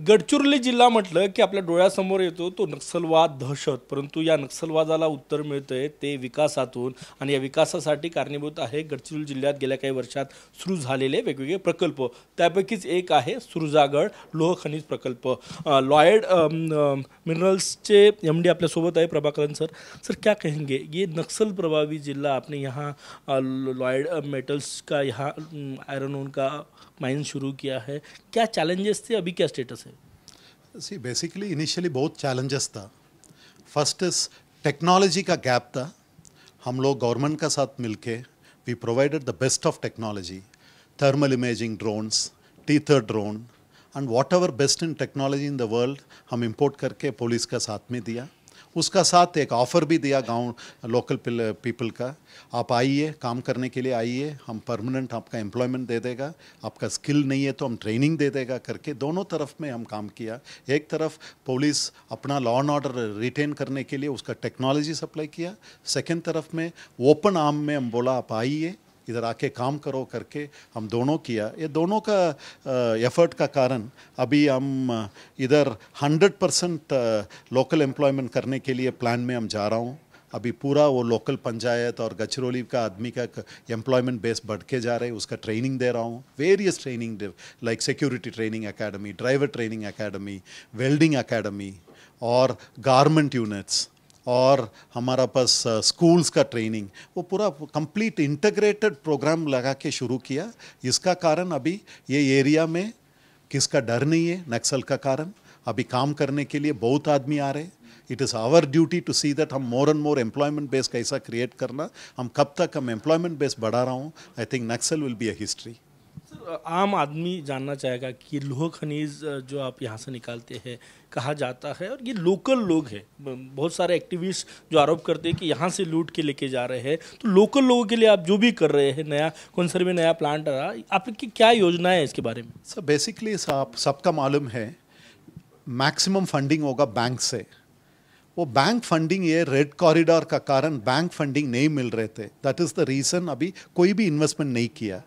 गडचिरोली जिल्हा म्हटलं की आपल्या डोळ्यासमोर येतो तो नक्षलवाद दहशत, परंतु या नक्षलवादाला उत्तर मिळतंय ते विकासातून आणि या विकासासाठी कारणीभूत आहे गडचिरोली जिल्ह्यात गेल्या काही वर्षात सुरू झालेले वेगवेगळे प्रकल्प. त्यापैकीच एक आहे सुरजागड लोह खनिज प्रकल्प. लॉयड मिनरल्सचे एमडी आपल्यासोबत आहे प्रभाकरन सर. सर क्या कहेंगे, ये नक्सल प्रभावित जिला आपने यहाँ लॉयड मेटल्स का यहाँ आयरन ओन का माइन शुरू किया है, क्या चैलेंजेस थे, अभी क्या स्टेटस है? सी बेसिकली इनिशियली बहुत चैलेंजेस था. फर्स्ट इज टेक्नोलॉजी का गैप था. हम लोग गवर्नमेंट का साथ मिलके we provided the best of technology, thermal imaging drones, tether drone and whatever best in technology in the world हम इंपोर्ट करके पुलिस का साथ में दिया. उसका साथ एक ऑफ़र भी दिया गांव लोकल पीपल का, आप आइए काम करने के लिए आइए, हम परमानेंट आपका एम्प्लॉयमेंट दे देगा, आपका स्किल नहीं है तो हम ट्रेनिंग दे देगा करके दोनों तरफ में हम काम किया. एक तरफ पुलिस अपना लॉ एंड ऑर्डर रिटेन करने के लिए उसका टेक्नोलॉजी सप्लाई किया, सेकेंड तरफ में ओपन आर्म में हम बोला आप आइए इधर आके काम करो करके हम दोनों किया. ये दोनों का एफर्ट का कारण अभी हम इधर 100% लोकल एम्प्लॉयमेंट करने के लिए प्लान में हम जा रहा हूँ. अभी पूरा वो लोकल पंचायत और गडचिरोली का आदमी का एम्प्लॉयमेंट बेस बढ़ के जा रहे हैं, उसका ट्रेनिंग दे रहा हूँ. Various training like security training academy, driver training academy, welding academy और गारमेंट यूनिट्स और हमारा पास स्कूल्स का ट्रेनिंग, वो पूरा कंप्लीट इंटीग्रेटेड प्रोग्राम लगा के शुरू किया. इसका कारण अभी ये एरिया में किसका डर नहीं है नक्सल का कारण. अभी काम करने के लिए बहुत आदमी आ रहे. It is our duty to see that हम more and more employment base कैसा क्रिएट करना. हम कब तक हम एम्प्लॉयमेंट बेस बढ़ा रहा हूँ. I think Naxal will be a history. आम आदमी जानना चाहेगा कि लोह खनिज जो आप यहाँ से निकालते हैं कहाँ जाता है, और ये लोकल लोग हैं, बहुत सारे एक्टिविस्ट जो आरोप करते हैं कि यहाँ से लूट के लेके जा रहे हैं, तो लोकल लोगों के लिए आप जो भी कर रहे हैं, नया कौनसर में नया प्लांट आ रहा, आपकी क्या योजना है इसके बारे में? सर बेसिकली सबका मालूम है मैक्सिमम फंडिंग होगा बैंक से. वो बैंक फंडिंग ये रेड कॉरिडोर का कारण बैंक फंडिंग नहीं मिल रहे थे. दैट इज़ द रीज़न अभी कोई भी इन्वेस्टमेंट नहीं किया.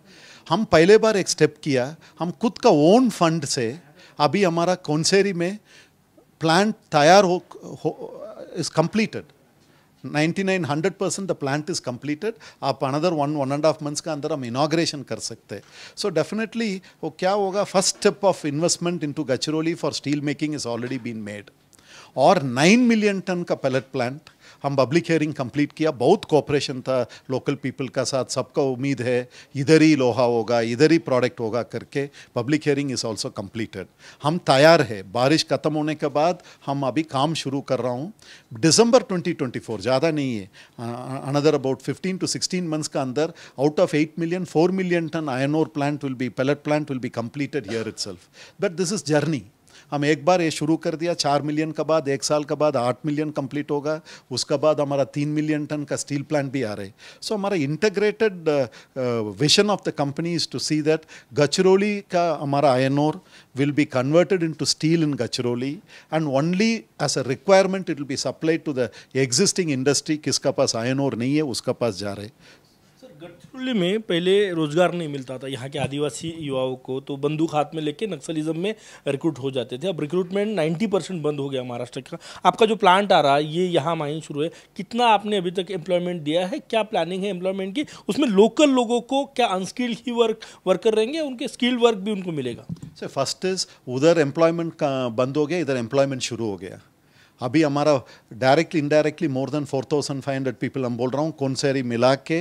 हम पहले बार एक स्टेप किया, हम खुद का ओन फंड से अभी हमारा कोनसेरी में प्लांट तैयार हो is completed. 99-100% the plant is completed. आप अनदर 1.5 months का अंदर हम इनॉग्रेशन कर सकते हैं. सो डेफिनेटली वो क्या होगा, first step of investment into Gadchiroli for steel making is already been made. और 9 million टन का पैलेट प्लांट हम पब्लिक हियरिंग कंप्लीट किया. बहुत कोऑपरेशन था लोकल पीपल का साथ. सबका उम्मीद है इधर ही लोहा होगा, इधर ही प्रोडक्ट होगा करके public hearing is also completed. हम तैयार है. बारिश ख़त्म होने के बाद हम अभी काम शुरू कर रहा हूँ. दिसंबर 2024, ज़्यादा नहीं है, अनदर अबाउट 15 to 16 months का अंदर out of 8 million 4 million ton iron ore plant will be, pellet plant will be completed here itself. But this is journey. हम एक बार ये शुरू कर दिया, 4 million का बाद एक साल का बाद 8 million कंप्लीट होगा. उसका बाद हमारा 3 million टन का स्टील प्लांट भी आ रहे. सो हमारा integrated vision of the company is to see that Gadchiroli का हमारा iron ore will be converted into steel in Gachiroli, and only as a requirement it will be supplied to the existing industry. किसका पास iron ore नहीं है उसका पास जा रहे. गडचिरोली में पहले रोजगार नहीं मिलता था यहाँ के आदिवासी युवाओं को, तो बंदूक हाथ में लेके नक्सलिज्म में रिक्रूट हो जाते थे. अब रिक्रूटमेंट 90% बंद हो गया महाराष्ट्र का. आपका जो प्लांट आ रहा है ये यहाँ माइन शुरू है, कितना आपने अभी तक एम्प्लॉयमेंट दिया है, क्या प्लानिंग है एम्प्लॉयमेंट की? उसमें लोकल लोगों को क्या अनस्किल्ड ही वर्कर रहेंगे, उनके स्किल्ड वर्क भी उनको मिलेगा? सर फर्स्ट इज उधर एम्प्लॉयमेंट का बंद हो गया, इधर एम्प्लॉयमेंट शुरू हो गया. अभी हमारा directly indirectly more than 4,500 people हम बोल रहा हूँ कोनसेरी मिला के.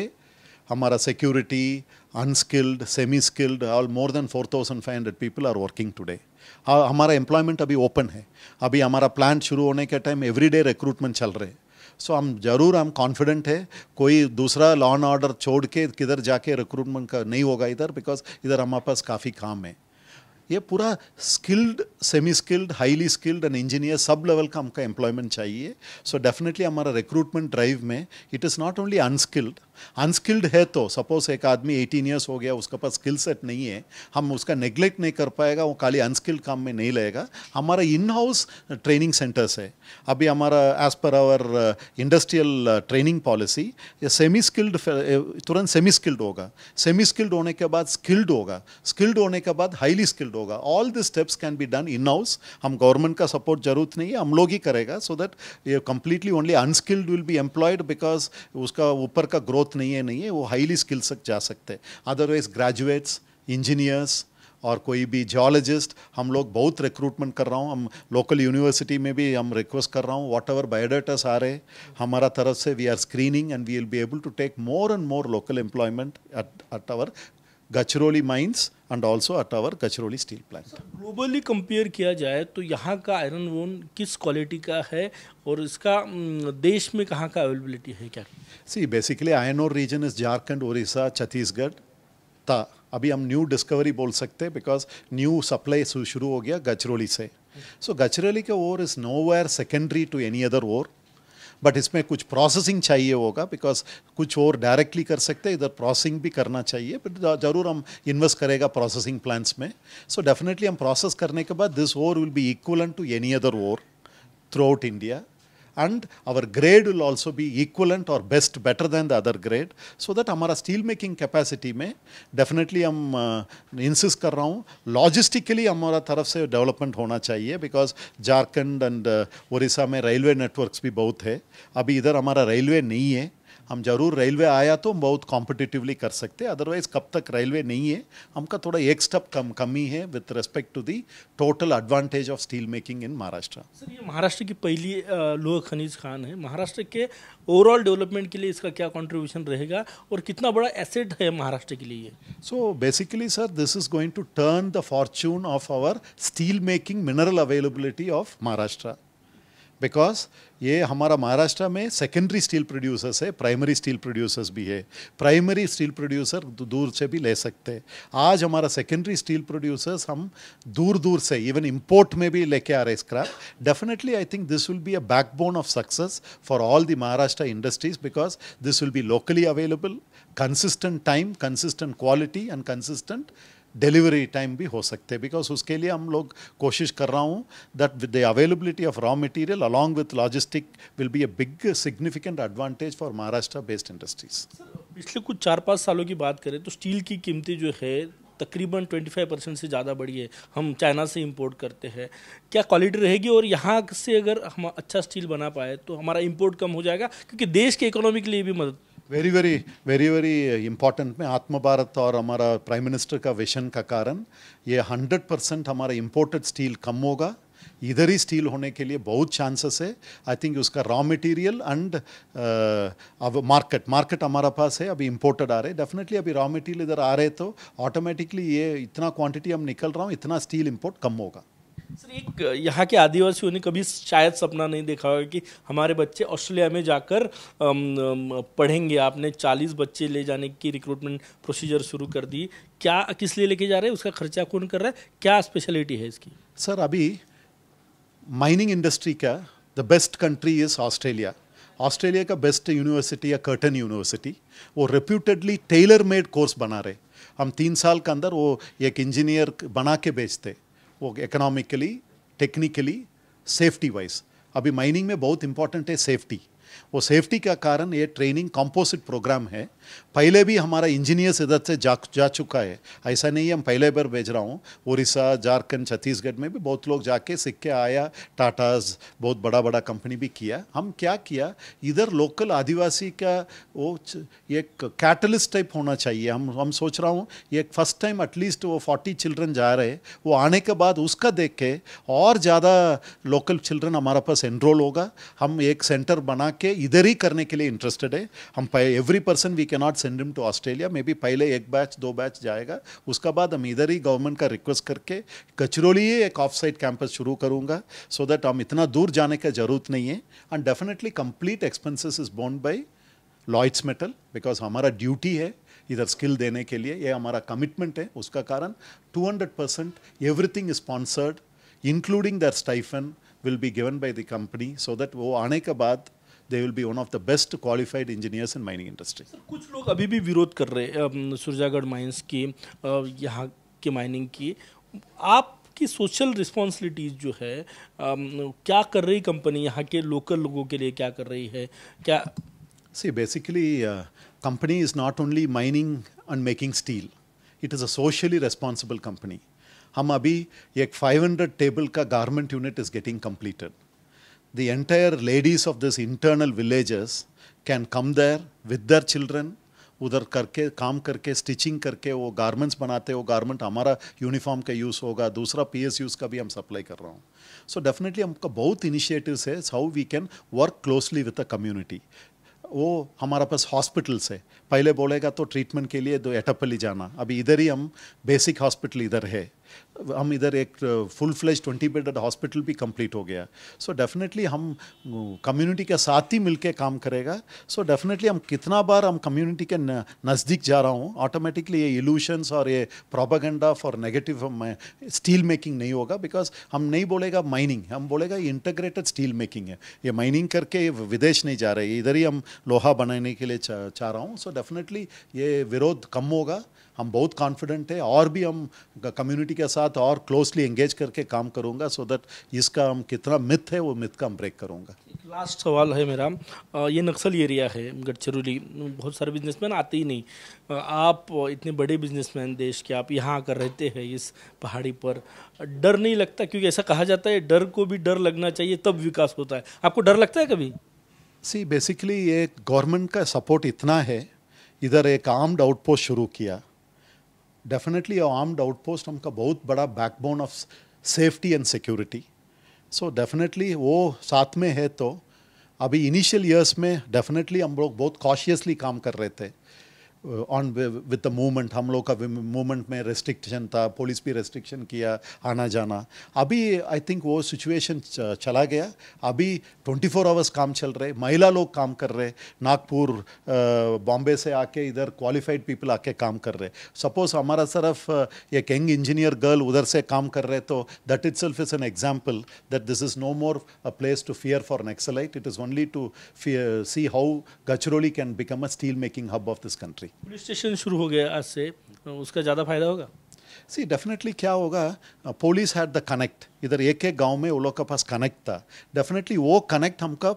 हमारा security, unskilled, semi skilled, all more than 4,500 people are working today. हमारा एम्प्लॉयमेंट अभी ओपन है. अभी हमारा प्लांट शुरू होने के टाइम एवरीडे रिक्रूटमेंट चल रहे. सो हम कॉन्फिडेंट है कोई दूसरा लॉ एंड ऑर्डर छोड़ के किधर जाके रिक्रूटमेंट का नहीं होगा इधर, बिकॉज इधर हमारे पास काफ़ी काम है. ये पूरा skilled, semi skilled, highly skilled and engineer sub level का हमका एम्प्लॉयमेंट चाहिए. सो डेफिनेटली हमारा रिक्रूटमेंट ड्राइव में it is not only unskilled है तो सपोज एक आदमी 18 years हो गया, उसका पास स्किल सेट नहीं है, हम उसका नेग्लेक्ट नहीं कर पाएगा, वो खाली अनस्किल्ड काम में नहीं लगेगा. हमारा इन हाउस ट्रेनिंग सेंटर्स है. अभी हमारा as per our industrial training policy ये सेमी स्किल्ड तुरंत सेमी स्किल्ड होगा, सेमी स्किल्ड होने के बाद स्किल्ड होगा, स्किल्ड होने के बाद हाईली स्किल्ड होगा. All these steps can be done in-house. हम गवर्नमेंट का सपोर्ट जरूरत नहीं है, हम लोग ही करेगा, so that ये completely only unskilled will be employed because उसका ऊपर का ग्रोथ नहीं है, वो हाईली स्किल तक जा सकते हैं. अदरवाइज ग्रेजुएट्स, इंजीनियर्स और कोई भी जियोलॉजिस्ट हम लोग बहुत रिक्रूटमेंट कर रहा हूँ. हम लोकल यूनिवर्सिटी में भी हम रिक्वेस्ट कर रहा हूँ, वॉट एवर बायोडाटास आ रहे हमारा तरफ से, we are screening and we will be able to take more and more local employment at our Gachiroli mines and also at our Gachiroli steel plant. Globally compare किया जाए तो यहाँ का आयरन ओन किस क्वालिटी का है और इसका देश में कहाँ का अवेलेबिलिटी है क्या? See, basically iron ore region is Jharkhand, Orissa, Chhattisgarh था. अभी हम न्यू डिस्कवरी बोल सकते हैं बिकॉज न्यू सप्लाई शुरू हो गया गचरौली से. सो गचरौली का ore is nowhere secondary to any other ore, but इसमें कुछ प्रोसेसिंग चाहिए होगा बिकॉज कुछ और डायरेक्टली कर सकते हैं, इधर प्रोसेसिंग भी करना चाहिए, बट ज़रूर हम इन्वेस्ट करेगा प्रोसेसिंग प्लांट्स में. सो डेफिनेटली हम प्रोसेस करने के बाद this ore will be equivalent to any other ore throughout India, and our grade will also be equivalent or better than the other grade, so that हमारा steel making capacity में definitely हम insist कर रहा हूँ logistically हमारा तरफ से development होना चाहिए, because झारखंड and उड़ीसा में railway networks भी बहुत है. अभी इधर हमारा railway नहीं है, हम जरूर रेलवे आया तो हम बहुत कॉम्पिटिटिवली कर सकते हैं, अदरवाइज कब तक रेलवे नहीं है हमका थोड़ा एक स्टेप कमी है with respect to the total advantage of steel making in Maharashtra. Sir, ये महाराष्ट्र की पहली लोह खनिज खान है. महाराष्ट्र के ओवरऑल डेवलपमेंट के लिए इसका क्या कंट्रीब्यूशन रहेगा और कितना बड़ा एसेट है महाराष्ट्र के लिए? So basically sir, this is going to turn the fortune of our steel making mineral availability of Maharashtra, because ये हमारा महाराष्ट्र में सेकेंडरी स्टील प्रोड्यूसर्स है, प्राइमरी स्टील प्रोड्यूसर्स भी है. प्राइमरी स्टील प्रोड्यूसर दूर से भी ले सकते हैं. आज हमारा सेकेंडरी स्टील प्रोड्यूसर्स हम दूर दूर से इवन इंपोर्ट में भी लेके आ रहे scrap. Definitely I think this will be a backbone of success for all the Maharashtra industries, because this will be locally available, consistent time, consistent quality and consistent delivery time भी हो सकते हैं. Because उसके लिए हम लोग कोशिश कर रहा हूँ that with the availability of raw material along with logistic will be a big significant advantage for Maharashtra based industries. पिछले कुछ 4-5 सालों की बात करें तो स्टील की कीमतें जो है तकरीबन 25% से ज़्यादा बढ़ी है. हम चाइना से इंपोर्ट करते हैं. क्या क्वालिटी रहेगी और यहाँ से अगर हम अच्छा स्टील बना पाए तो हमारा इंपोर्ट कम हो जाएगा, क्योंकि देश के इकोनॉमी के लिए भी मदद. वेरी इम्पॉर्टेंट में आत्म भारत और हमारा प्राइम मिनिस्टर का विजन का कारण ये 100% हमारा इम्पोर्टेड स्टील कम होगा. इधर ही स्टील होने के लिए बहुत चांसेस है. आई थिंक उसका रॉ मटेरियल एंड अब मार्केट हमारा पास है, अभी इम्पोर्टेड आ रहे. डेफिनेटली अभी रॉ मटेरियल इधर आ रहे तो ऑटोमेटिकली ये इतना क्वांटिटी हम निकल रहा हूँ, इतना स्टील इम्पोर्ट कम होगा. सर, एक यहाँ के आदिवासियों ने कभी शायद सपना नहीं देखा होगा कि हमारे बच्चे ऑस्ट्रेलिया में जाकर पढ़ेंगे. आपने 40 बच्चे ले जाने की रिक्रूटमेंट प्रोसीजर शुरू कर दी. क्या, किस लिए लेके जा रहे हैं, उसका खर्चा कौन कर रहा है, क्या स्पेशलिटी है इसकी? सर, अभी माइनिंग इंडस्ट्री का the best country is Australia. Australia का बेस्ट यूनिवर्सिटी है कर्टन यूनिवर्सिटी. वो रेप्यूटेडली टेलर मेड कोर्स बना रहे. हम 3 साल के अंदर वो एक इंजीनियर बना के बेचते, वो इकोनॉमिकली, टेक्निकली, सेफ्टी वाइज. अभी माइनिंग में बहुत इंपॉर्टेंट है सेफ्टी. वो सेफ्टी का कारण ये ट्रेनिंग कंपोजिट प्रोग्राम है. पहले भी हमारा इंजीनियर्स इधर से जा चुका है, ऐसा नहीं है हम पहले बार भेज रहा हूँ. उड़ीसा, झारखंड, छत्तीसगढ़ में भी बहुत लोग जाके सीख के आया. टाटाज बहुत बड़ा कंपनी भी किया. हम क्या किया, इधर लोकल आदिवासी का वो एक कैटलिस्ट टाइप होना चाहिए. हम सोच रहा हूँ ये फर्स्ट टाइम एटलीस्ट वो 40 चिल्ड्रन जा रहे, वो आने के बाद उसका देख के और ज़्यादा लोकल चिल्ड्रन हमारा पास एनरोल होगा. हम एक सेंटर बना के इधर ही करने के लिए इंटरेस्टेड है. हम every person we can not send him to Australia. Maybe पहले 1 बैच 2 बैच जाएगा, उसका बाद हम इधर ही गवर्नमेंट का रिक्वेस्ट करके गचरौली ही एक ऑफ साइट कैंपस शुरू करूंगा, सो दैट हम इतना दूर जाने की जरूरत नहीं है. And definitely complete expenses is borne by Lloyds metal, because हमारा ड्यूटी है इधर स्किल देने के लिए, ये हमारा कमिटमेंट है. उसका कारण 200% everything is sponsored including that stipend will be given by the company, so that वो आने के बाद they will be one of the best qualified engineers in mining industry. Sir, कुछ लोग अभी भी विरोध कर रहे हैं सुरजागढ़ माइंस की, यहाँ के माइनिंग की. आपकी सोशल रिस्पॉन्सिबिलिटीज जो है क्या कर रही कंपनी, यहाँ के लोकल लोगों के लिए क्या कर रही है, क्या? See, basically company is not only mining and making steel, it is a socially responsible company. हम अभी एक 500 टेबल का garment unit is getting completed. The entire ladies of this internal villages can come there with their children, उधर करके काम करके stitching करके वो गारमेंट्स बनाते, वो गारमेंट हमारा यूनिफॉर्म का यूज़ होगा, दूसरा PSUs का भी हम सप्लाई कर रहा हूँ. सो डेफिनेटली हमका बहुत इनिशिएटिव्स है how we can work closely with the community. वो हमारा पास हॉस्पिटल्स है. पहले बोलेगा तो ट्रीटमेंट के लिए दो एटापल्ली जाना, अभी इधर ही हम बेसिक हॉस्पिटल इधर है. हम इधर एक फुल फ्लेज 20 बेडेड हॉस्पिटल भी कंप्लीट हो गया. सो डेफिनेटली हम कम्युनिटी के साथ ही मिलके काम करेगा. सो डेफिनेटली हम कितना बार हम कम्युनिटी के नज़दीक जा रहा हूँ, ऑटोमेटिकली ये इल्यूशंस और ये propaganda for negative steel making नहीं होगा. बिकॉज हम नहीं बोलेगा माइनिंग, हम बोलेगा ये इंटीग्रेटेड स्टील मेकिंग है. ये माइनिंग करके विदेश नहीं जा रहे, इधर ही हम लोहा बनाने के लिए चाह रहा हूँ. सो डेफिनेटली ये विरोध कम होगा. हम बहुत कॉन्फिडेंट है और भी हम कम्युनिटी के साथ और क्लोजली एंगेज करके काम करूँगा सो दैट इसका हम कितना मिथ है वो मिथ का हम ब्रेक करूँगा. लास्ट सवाल है मेरा, ये नक्सल एरिया है गढ़चिरौली, बहुत सारे बिजनेसमैन आते ही नहीं. आप इतने बड़े बिजनेसमैन देश के, आप यहाँ आकर रहते हैं इस पहाड़ी पर, डर नहीं लगता? क्योंकि ऐसा कहा जाता है डर को भी डर लगना चाहिए तब विकास होता है. आपको डर लगता है कभी? सी बेसिकली ये गवर्नमेंट का सपोर्ट इतना है, इधर एक आर्म्ड आउटपोस्ट शुरू किया. डेफिनेटली आर्म्ड आउटपोस्ट हमका बहुत बड़ा backbone of safety and security. So definitely वो साथ में है. तो अभी इनिशियल ईयर्स में डेफिनेटली हम लोग बहुत कॉशियसली काम कर रहे थे ऑन विद द मूवमेंट. हम लोग का मूवमेंट में रेस्ट्रिक्शन था, पुलिस भी रेस्ट्रिक्शन किया आना जाना. अभी आई थिंक वो सिचुएशन चला गया. अभी 24 आवर्स काम चल रहे, महिला लोग काम कर रहे, नागपुर बॉम्बे से आके इधर क्वालिफाइड पीपल आके काम कर रहे. सपोज हमारा सिर्फ एक यंग इंजीनियर गर्ल उधर से काम कर रहे, तो that itself is an example that this is no more a place to fear for Naxalite. It is only to see how Gadchiroli can become a steel making hub of this country. Police station शुरू हो गया आज से, उसका ज़्यादा फायदा होगा? सी definitely क्या होगा, पुलिस हैड द कनेक्ट. इधर एक एक गांव में वो लोग के पास कनेक्ट था. डेफिनेटली वो कनेक्ट हमका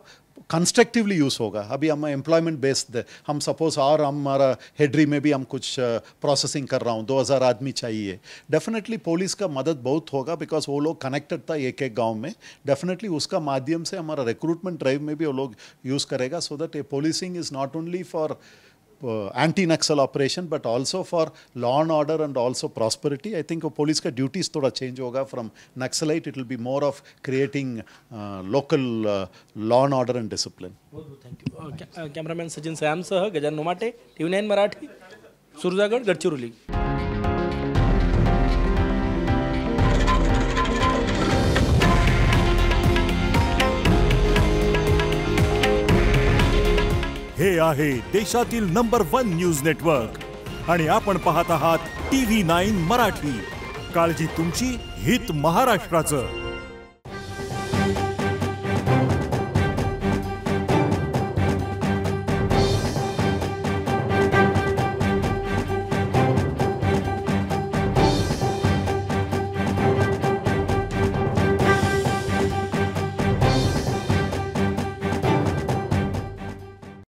कंस्ट्रक्टिवली यूज़ होगा. अभी हम एम्प्लॉयमेंट बेस्ड, हम सपोज और हमारा हेडरी में भी हम कुछ प्रोसेसिंग कर रहा हूँ, 2000 आदमी चाहिए. डेफिनेटली पुलिस का मदद बहुत होगा बिकॉज वो लोग कनेक्टेड था एक एक गांव में. डेफिनेटली उसका माध्यम से हमारा रिक्रूटमेंट ड्राइव में भी वो लोग यूज़ करेगा. So that A policing is not only for anti-Naxal operation but also for law and order and also prosperity. I think police ka duties thoda change hoga from Naxalite. It will be more of creating local law and order and discipline. Thank you. Cameraman Sajin Syam sah Gajan Nomate, TV9 Marathi, Surjagad, Gadchiroli. हे आहे देशातील number 1 news network आणि आपण पाहत आहात TV9 Marathi. काळजी तुमची, हित महाराष्ट्राचं.